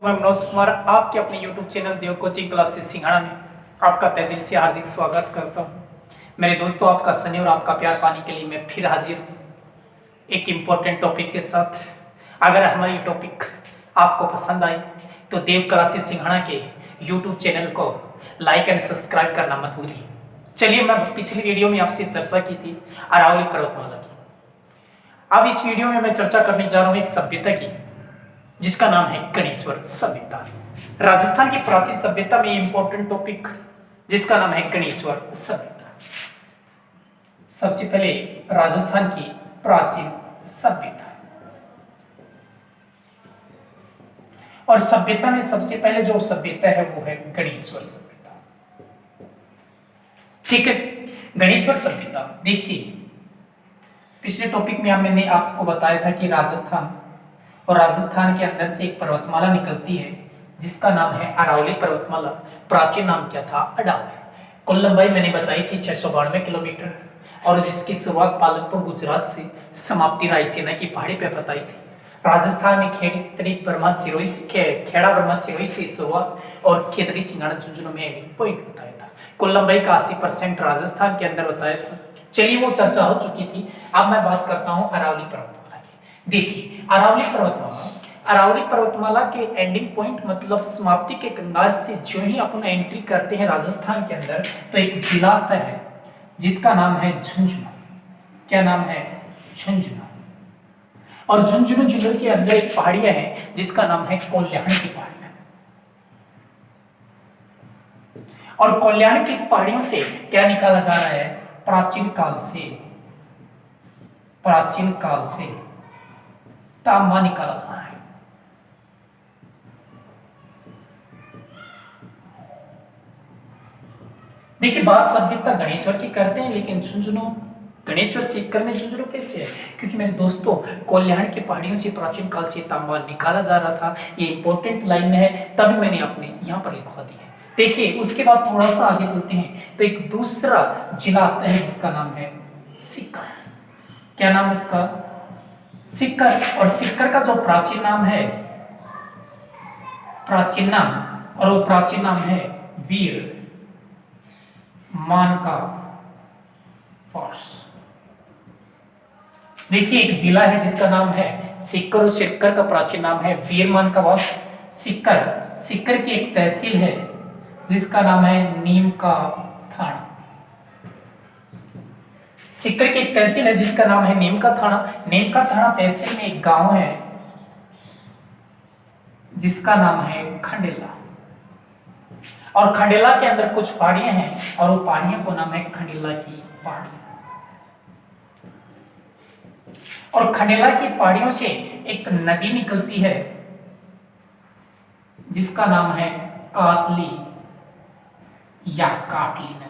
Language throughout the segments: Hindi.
मैं मनोज कुमार आपके अपने YouTube चैनल देव कोचिंग क्लासेस सिंघाड़ा में आपका तहे दिल से हार्दिक स्वागत करता हूं। मेरे दोस्तों, आपका स्नेह और आपका प्यार पाने के लिए मैं फिर हाजिर हूं एक इम्पोर्टेंट टॉपिक के साथ। अगर हमारी टॉपिक आपको पसंद आई तो देव क्लासेस सिंघाड़ा के YouTube चैनल को लाइक एंड सब्सक्राइब करना मत भूलिए। चलिए, मैं पिछली वीडियो में आपसे चर्चा की थी अरावली पर्वतमाला की। अब इस वीडियो में मैं चर्चा करने जा रहा हूँ एक सभ्यता की जिसका नाम है गणेश्वर सभ्यता। राजस्थान की प्राचीन सभ्यता में इंपॉर्टेंट टॉपिक जिसका नाम है गणेश्वर सभ्यता। सबसे पहले राजस्थान की प्राचीन सभ्यता, और सभ्यता में सबसे पहले जो सभ्यता है वो है गणेश्वर सभ्यता। ठीक है, गणेश्वर सभ्यता देखिए, पिछले टॉपिक में मैंने आपको बताया था कि राजस्थान और राजस्थान के अंदर से एक पर्वतमाला निकलती है जिसका नाम है अरावली पर्वतमाला। प्राचीन नाम क्या था? अडावली। कुल लंबाई मैंने बताई थी 692 किलोमीटर, और जिसकी शुरुआत पालनपुर गुजरात से समाप्ति रायसेना की पहाड़ी पे बताई थी। राजस्थान में खेड़ा ब्रह्मा सिरोही से शुरुआत और खेतड़ी सिंघाड़ा झुंझुनू में एंडिंग पॉइंट बताया था। कुल लंबाई का 80% राजस्थान के अंदर बताया था। चलिए, वो चर्चा हो चुकी थी। अब मैं बात करता हूँ अरावली पर्वतमाला की। देखिए, अरावली पर्वतमाला के एंडिंग पॉइंट मतलब समाप्ति के कंगाल से जो ही अपन एंट्री करते हैं राजस्थान के अंदर तो एक जिला आता है जिसका नाम है झुंझुनू। क्या नाम है? झुंझुनू। और झुंझुनू जिले के अंदर एक पहाड़ियां है जिसका नाम है कोल्याण की पहाड़ियां। और कोल्याण की पहाड़ियों से क्या निकाला जा रहा है? प्राचीन काल से तांबा निकाला जा रहा है। देखिए, बात सभ्यता गणेश्वर की करते हैं, लेकिन झुंझुनू गणेश्वर सीखकर में झुंझुनू कैसे है? क्योंकि मेरे दोस्तों, कोल्याण की पहाड़ियों से प्राचीन काल से तांबा निकाला जा रहा था। ये इंपॉर्टेंट लाइन है, तभी मैंने अपने यहाँ पर लिखवा दी है। देखिए, उसके बाद थोड़ा सा आगे चलते हैं तो एक दूसरा जिला आता है जिसका नाम है सीकर। क्या नाम है इसका? सीकर। और सीकर का जो प्राचीन नाम है, और वो प्राचीन नाम है वीर मानका फॉर्स। देखिए, एक जिला है जिसका नाम है सीकर, और सीकर का प्राचीन नाम है वीर मानका फॉर्स। सीकर की एक तहसील है जिसका नाम है नीम का थाना। सीकर की एक तहसील है जिसका नाम है नीम का थाना। नीम का थाना तहसील में एक गांव है जिसका नाम है खंडेला, और खंडेला के अंदर कुछ पहाड़ियां हैं और वो पहाड़ियों को नाम है खंडेला की पहाड़ी। और खंडेला की पहाड़ियों से एक नदी निकलती है जिसका नाम है काटली या काटली नदी।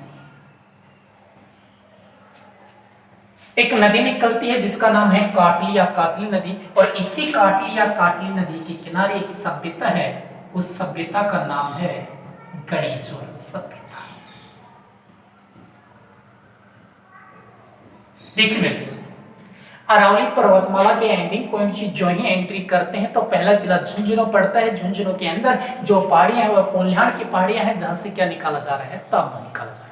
एक नदी निकलती है जिसका नाम है काटली या काटली नदी, और इसी काटली या काटली नदी के किनारे एक सभ्यता है। उस सभ्यता का नाम है गणेश्वर सभ्यता। देखिए मेरे दोस्तों, अरावली पर्वतमाला के एंडिंग पॉइंट से जो ही एंट्री करते हैं तो पहला जिला झुंझुनू पड़ता है। झुंझुनू के अंदर जो पहाड़ियां हैं वो कोल्याण की पहाड़ियां हैं जहां से क्या निकाला जा रहा है? तांबा निकाला जा रहा है।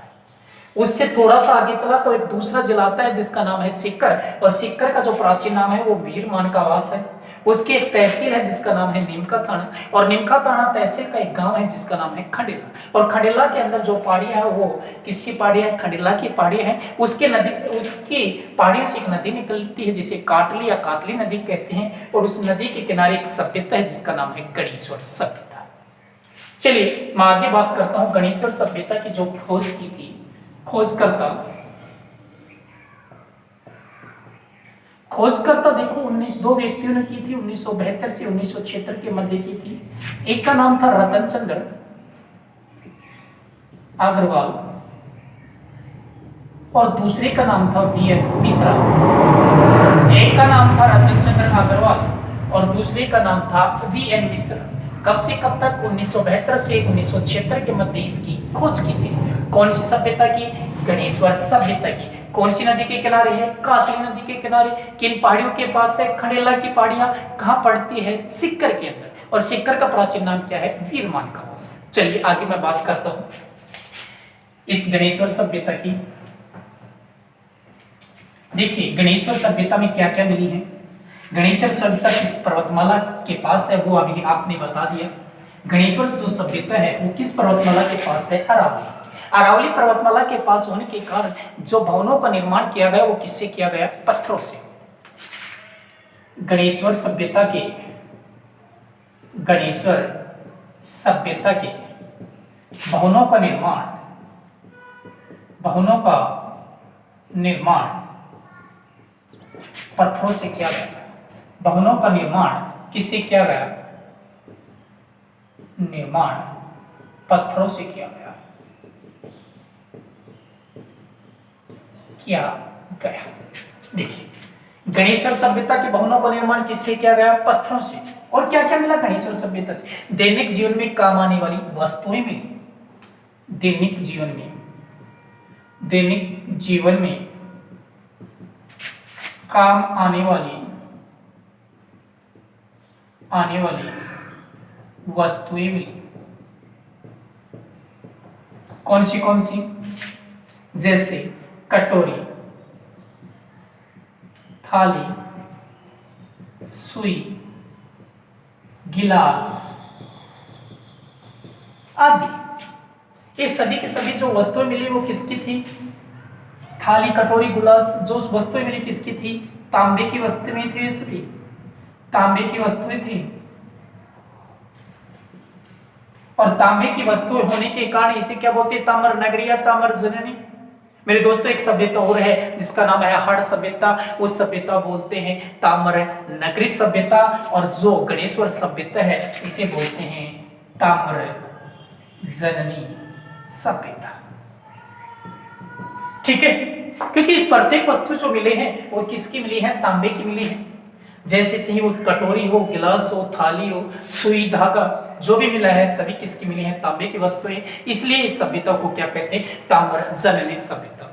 उससे थोड़ा सा आगे चला तो एक दूसरा जिला आता है जिसका नाम है सीकर, और सीकर का जो प्राचीन नाम है वो वीर मानकावास है। उसकी एक तहसील है जिसका नाम है नीमका थाना, और नीमका थाना तहसील का एक गांव है जिसका नाम है खंडेला। और खंडेला के अंदर जो पहाड़ियां है वो किसकी पहाड़ियां है? खंडेला की पहाड़ियां हैं। उसकी पहाड़ियों से एक नदी निकलती है जिसे काटली या कातली नदी कहते हैं, और उस नदी के किनारे एक सभ्यता है जिसका नाम है गणेश्वर सभ्यता। चलिए, मैं आगे बात करता हूँ गणेश्वर सभ्यता की जो खोज की थी। खोजकर्ता देखो, 2 व्यक्तियों ने की थी। 1972 से 1976 के मध्य की थी। एक का नाम था रतन चंद्र अग्रवाल और दूसरे का नाम था वीएन मिश्रा। एक का नाम था रतन चंद्र अग्रवाल और दूसरे का नाम था वीएन मिश्रा। कब से कब तक? 1972 से 1976 के मध्य इसकी खोज की थी। कौन सी सभ्यता की? गणेश्वर सभ्यता की। कौन सी नदी के किनारे है? कातली नदी के किनारे। किन पहाड़ियों के पास है? खंडेला की पहाड़ियां। कहां पड़ती है? सीकर के अंदर। और सीकर का प्राचीन नाम क्या है? वीरमान का वंश। चलिए आगे मैं बात करता हूं इस गणेश्वर सभ्यता की। देखिए गणेश्वर सभ्यता में क्या क्या मिली है। गणेश्वर सभ्यता किस पर्वतमाला के पास है, वो अभी आपने बता दिया। गणेश्वर जो सभ्यता है वो किस पर्वतमाला के पास है? अरावली। अरावली पर्वतमाला के पास होने के कारण जो भवनों का निर्माण किया गया वो किससे किया गया? पत्थरों से। गणेश्वर सभ्यता के भवनों का निर्माण पत्थरों से किया गया। भवनों का निर्माण किससे किया गया? निर्माण पत्थरों से किया गया। देखिए गणेश्वर सभ्यता के भवनों का निर्माण किससे किया गया? पत्थरों से। और क्या क्या मिला गणेश्वर सभ्यता से? दैनिक जीवन में काम आने वाली वस्तुएं मिली। दैनिक जीवन में काम आने वाली वस्तुएं मिली। कौन सी? जैसे कटोरी, थाली, सुई, गिलास आदि। ये सभी की सभी जो वस्तुएं मिली वो किसकी थी? थाली, कटोरी, गिलास जो वस्तुएं मिली किसकी थी? तांबे की वस्तुएं थी। सभी तांबे की वस्तुएं थी। और तांबे की वस्तुएं होने के कारण इसे क्या बोलते हैं? ताम्र नगरी या ताम्र जननी। मेरे दोस्तों एक सभ्यता और है जिसका नाम है हड़ सभ्यता। उस सभ्यता बोलते हैं ताम्र नगरी सभ्यता। और जो गणेश्वर सभ्यता है इसे बोलते हैं ताम्र जननी सभ्यता। ठीक है, क्योंकि प्रत्येक वस्तु जो मिले हैं वो किसकी मिली है? तांबे की मिली है। जैसे चाहिए वो कटोरी हो, गिलास हो, थाली हो, सुई, धागा जो भी मिला है सभी किसकी मिली है? तांबे की वस्तुएं। इसलिए इस सभ्यता को क्या कहते हैं? ताम्र जननी सभ्यता।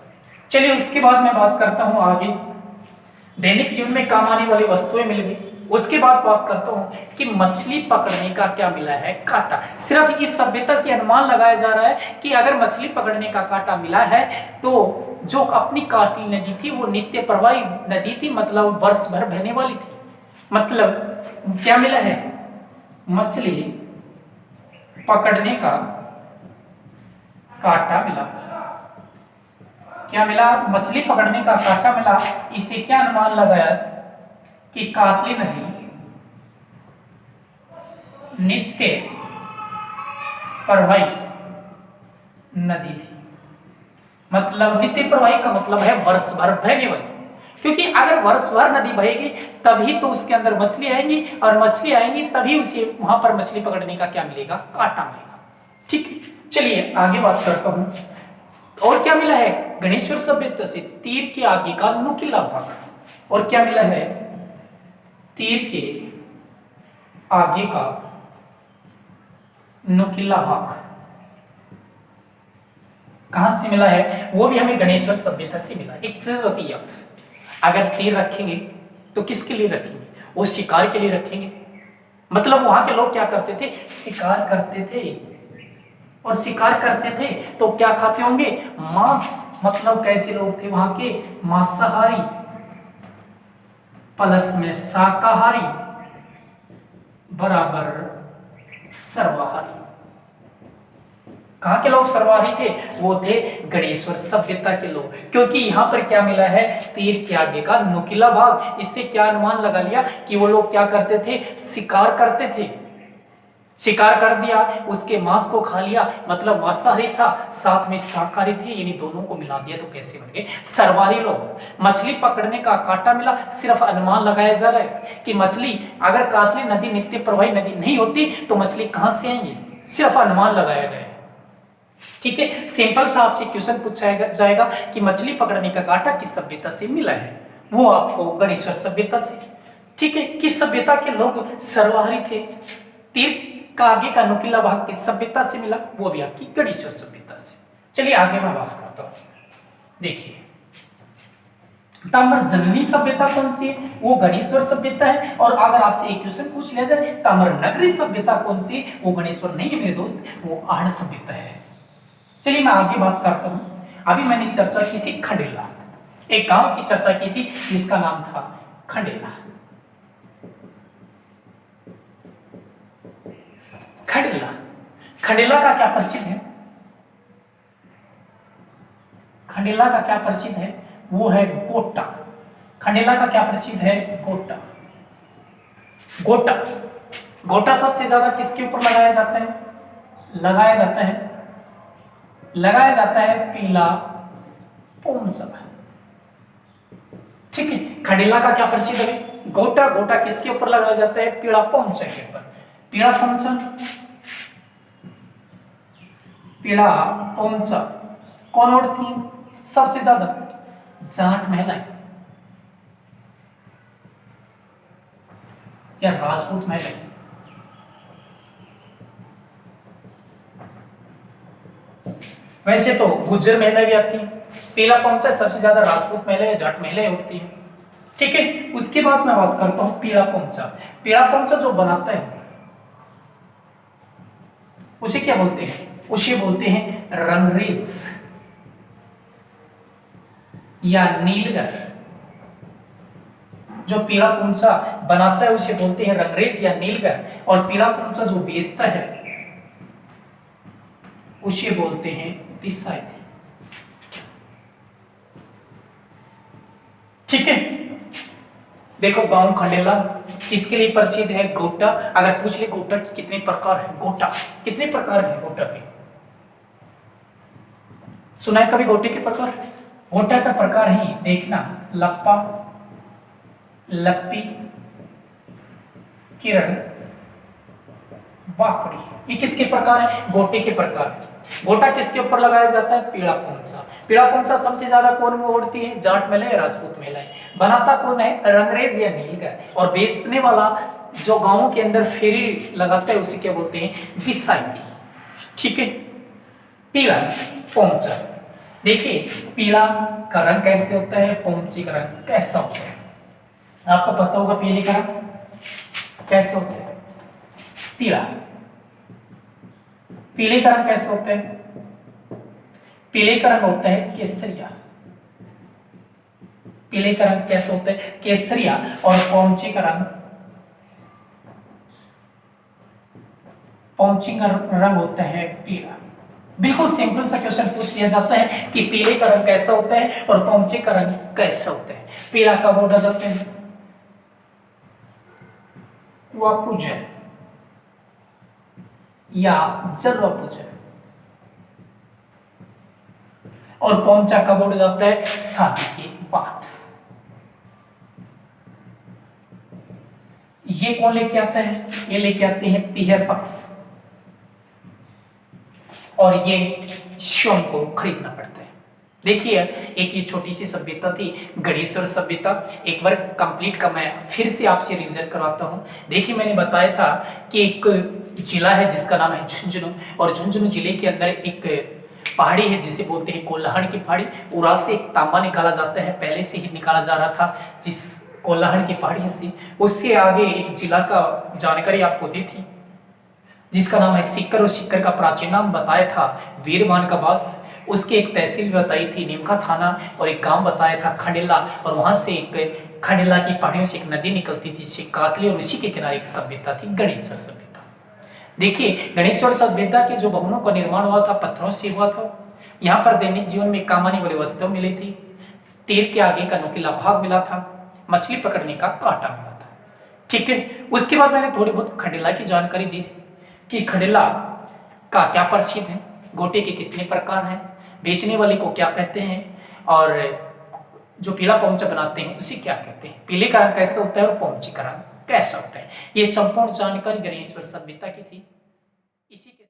चलिए उसके बाद मैं बात करता हूं आगे। दैनिक जीवन में काम आने वाली वस्तुएं मिल गई। उसके बाद बात करता हूं कि मछली पकड़ने का क्या मिला है? कांटा। सिर्फ इस सभ्यता से अनुमान लगाया जा रहा है कि अगर मछली पकड़ने का कांटा मिला है तो जो अपनी काटली नदी थी वो नित्य प्रवाही नदी थी, मतलब वर्ष भर बहने वाली थी। मतलब क्या मिला है? मछली पकड़ने का कांटा मिला। क्या मिला? मछली पकड़ने का कांटा मिला। इसे क्या अनुमान लगाया कि कातली नदी नित्य प्रवाही नदी थी। मतलब नित्य प्रवाही का मतलब है वर्ष भर बहने वाली। क्योंकि अगर वर्ष भर नदी बहेगी तभी तो उसके अंदर मछली आएंगी, और मछली आएंगी तभी उसे वहां पर मछली पकड़ने का क्या मिलेगा? कांटा मिलेगा। ठीक है, चलिए आगे बात करता हूं। और क्या मिला है? गणेश्वर सभ्यता से तीर के आगे का नुकीला भाग। और क्या मिला है? तीर के आगे का नुकीला भाग कहां से मिला है? वो भी हमें गणेश्वर सभ्यता से मिला। एक चीज होती है, अगर तीर रखेंगे तो किसके लिए रखेंगे? वो शिकार के लिए रखेंगे। मतलब वहां के लोग क्या करते थे? शिकार करते थे। और शिकार करते थे तो क्या खाते होंगे? मांस। मतलब कैसे लोग थे वहां के? मांसाहारी प्लस में शाकाहारी बराबर सर्वाहारी। कहां के लोग सर्वाहारी थे? वो थे गणेश्वर सभ्यता के लोग। क्योंकि यहां पर क्या मिला है? तीर के आगे का नुकीला भाग। इससे क्या अनुमान लगा लिया कि वो लोग क्या करते थे? शिकार करते थे। शिकार कर दिया, उसके मांस को खा लिया, मतलब मांसाहारी था, साथ में शाकाहारी थे, यानी दोनों को मिला दिया तो कैसे बन गए? सर्वाहारी लोग। मछली पकड़ने का कांटा मिला। सिर्फ अनुमान लगाया जा रहा है कि मछली, अगर कातली नदी नित्य प्रवाही नदी नहीं होती तो मछली कहां से आएंगी? सिर्फ अनुमान लगाया गया है। ठीक है, सिंपल सा आपसे क्वेश्चन पूछा जाएगा कि मछली पकड़ने का कांटा किस सभ्यता से मिला है? वो आपको गणेश्वर सभ्यता से। ठीक है, किस सभ्यता के लोग सर्वाहारी थे? तीर का आगे का नुकीला भाग किस सभ्यता से मिला? वो भी आपकी गणेश्वर सभ्यता से। चलिए आगे मैं बात करता हूं। देखिए ताम्र जननी सभ्यता कौन सी है? वो गणेश्वर सभ्यता है। और अगर आपसे एक क्वेश्चन पूछ लिया जाए ताम्र नगरी सभ्यता कौन सी? वो गणेश्वर नहीं है मेरे दोस्त, वो आहड़ सभ्यता है। चलिए मैं आगे बात करता हूं। अभी मैंने चर्चा की थी खंडेला, एक गांव की चर्चा की थी जिसका नाम था खंडेला। खंडेला, खंडेला का क्या परिचित है? खंडेला का क्या परिचित है? वो है गोटा। खंडेला का क्या प्रसिद्ध है? गोटा। गोटा, गोटा सबसे ज्यादा किसके ऊपर लगाया जाता है? लगाया जाता है पीला पोंचा। ठीक है, खंडेला का क्या प्रसिद्ध है? गोटा। गोटा किसके ऊपर लगाया जाता है? पीला पोंचा के ऊपर। पीला पोंचा, पीला पोंचा कौन ओढ़ती है सबसे ज्यादा? जाट महिलाएं या राजपूत महिलाएं? वैसे तो गुज्जर महिलाएं भी आती हैं। पीला पोंचा सबसे ज्यादा राजपूत महिलाएं या जाट महिलाएं उठती हैं। ठीक है, उसके बाद मैं बात करता हूं पीला पोंचा। पीला पोंचा जो बनाता है उसे क्या बोलते हैं? उसे बोलते हैं रंगरेज या नीलगर। जो पीला पोंचा बनाता है उसे बोलते हैं रंगरेज या नीलगर, और पीला पोंचा जो बेचता है उसे बोलते हैं पिसायती। ठीक है, देखो गांव खंडेला किसके लिए प्रसिद्ध है? गोटा। अगर पूछ ले गोटा की कितने प्रकार है? गोटा कितने प्रकार है गोटा के? सुना है कभी गोटे के प्रकार? गोटा का प्रकार ही देखना, लप्पा, लप्पी, किरण, बाकड़ी। ये किसके प्रकार है? गोटे के प्रकार है। गोटा किसके ऊपर लगाया जाता है? पीला पोंचा। पीला पोंचा सबसे ज्यादा कौन में ओढ़ती है? जाट महिलाएं या राजपूत महिलाएं। बनाता कौन है? रंगरेज या नीलगर। और बेचने वाला जो गांवों के अंदर फेरी लगाता है उसे क्या बोलते हैं? बिसायती। ठीक है, पीला पोंचा। देखिए पीला का रंग कैसे होता है, पोंचे का रंग कैसा होता है? आपको पता होगा पीले का रंग कैसे होता है? पीला। पीले का रंग कैसे होता है? पीले का रंग होता है केसरिया। पीले का रंग कैसे होता है? केसरिया। और पोंचे का रंग, पोंचे का रंग होता है पीला। बिल्कुल सिंपल सा क्वेश्चन पूछ लिया जाता है कि पीले का रंग कैसा होता है और पोंचे का रंग कैसा होता है। पीला कब ओढ़ा जाता है? कुआं पूजन या जलवा पूजन। और पोंचा कब ओढ़ा जाता है? शादी के बाद। ये कौन लेके आता है? ये लेके आते हैं पीहर पक्ष, और ये स्वयं को खरीदना पड़ता है। देखिए एक ये छोटी सी सभ्यता थी गणेश्वर सभ्यता। एक बार कंप्लीट का मैं फिर से आपसे रिवीजन करवाता हूँ। देखिए मैंने बताया था कि एक जिला है जिसका नाम है झुंझुनू, और झुंझुनू जिले के अंदर एक पहाड़ी है जिसे बोलते हैं कोल्हान की पहाड़ी। उरा से एक तांबा निकाला जाता है, पहले से ही निकाला जा रहा था जिस कोल्हान की पहाड़ी से। उससे आगे एक जिला का जानकारी आपको दी थी जिसका नाम है सीकर, और सीकर का प्राचीन नाम बताया था वीरमान का बास। उसकी एक तहसील बताई थी नीमका थाना, और एक गांव बताया था खंडेला, और वहां से एक खंडेला की पहाड़ियों से एक नदी निकलती थी जिसे कातली, और उसी के किनारे एक सभ्यता थी गणेश्वर सभ्यता। देखिए गणेश्वर सभ्यता के जो भवनों का निर्माण हुआ था पत्थरों से हुआ था। यहाँ पर दैनिक जीवन में काम आने वाली वस्तुएं मिली थी। तीर के आगे का नुकीला भाग मिला था, मछली पकड़ने का कांटा मिला था। ठीक है, उसके बाद मैंने थोड़ी बहुत खंडेला की जानकारी दी थी कि खंडेला का क्या प्रसिद्ध है, गोटे के कितने प्रकार हैं, बेचने वाले को क्या कहते हैं, और जो पीला पोंचा बनाते हैं उसे क्या कहते हैं, पीले का रंग कैसा होता है और पोंचे का रंग कैसा होता है। ये संपूर्ण जानकारी गणेश्वर सभ्यता की थी। इसी के